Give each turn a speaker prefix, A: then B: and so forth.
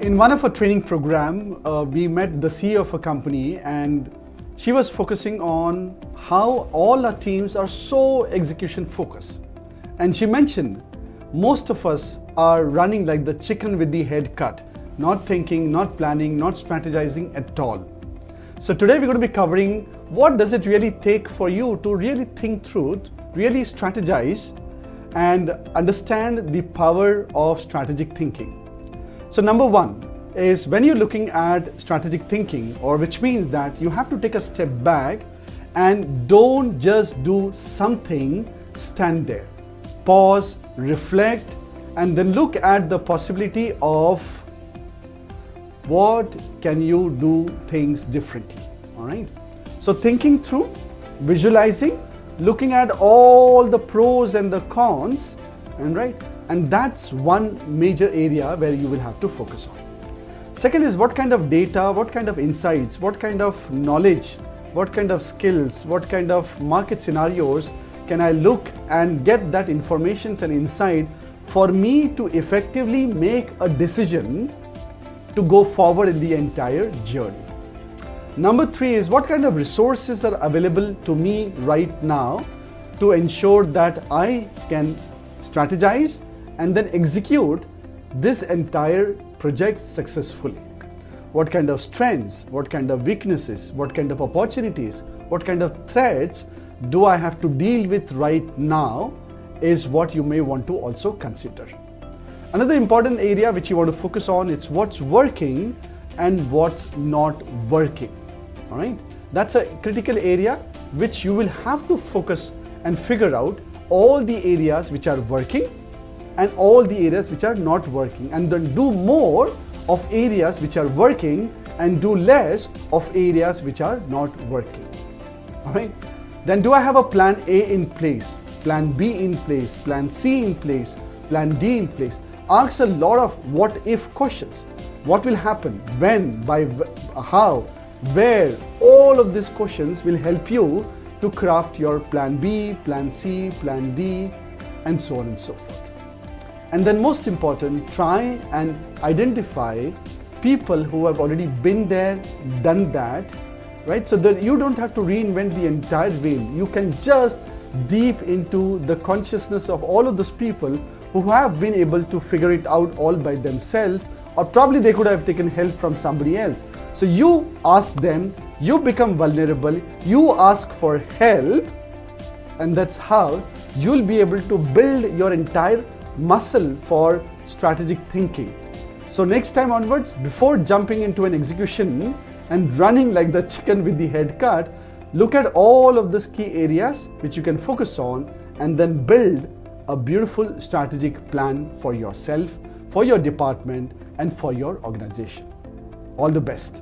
A: In one of our training program, we met the CEO of a company, and she was focusing on how all our teams are so execution focused. And she mentioned most of us are running like the chicken with the head cut, not thinking, not planning, not strategizing at all. So today we're going to be covering what does it really take for you to really think through, really strategize and understand the power of strategic thinking. So number one is when you're looking at strategic thinking, or which means that you have to take a step back and don't just do something, stand there. Pause, reflect, and then look at the possibility of what can you do things differently, all right? So thinking through, visualizing, looking at all the pros and the cons, and that's one major area where you will have to focus on. Second is what kind of data, what kind of insights, what kind of knowledge, what kind of skills, what kind of market scenarios can I look and get that information and insight for me to effectively make a decision to go forward in the entire journey. Number three is what kind of resources are available to me right now to ensure that I can strategize and then execute this entire project successfully. What kind of strengths, what kind of weaknesses, what kind of opportunities, what kind of threats do I have to deal with right now is what you may want to also consider. Another important area which you want to focus on is what's working and what's not working. All right, that's a critical area which you will have to focus and figure out all the areas which are working and all the areas which are not working, and then do more of areas which are working and do less of areas which are not working. All right, then do I have a plan A in place, plan B in place, plan C in place, plan D in place? Ask a lot of what if questions. What will happen, when, by how, where? All of these questions will help you to craft your plan B, plan C, plan D, and so on and so forth. And then most important, try and identify people who have already been there, done that, right? So that you don't have to reinvent the entire wheel. You can just deep into the consciousness of all of those people who have been able to figure it out all by themselves, or probably they could have taken help from somebody else. So you ask them, you become vulnerable, you ask for help, and that's how you'll be able to build your entire muscle for strategic thinking. So next time onwards, before jumping into an execution and running like the chicken with the head cut, look at all of these key areas which you can focus on and then build a beautiful strategic plan for yourself, for your department, and for your organization. All the best.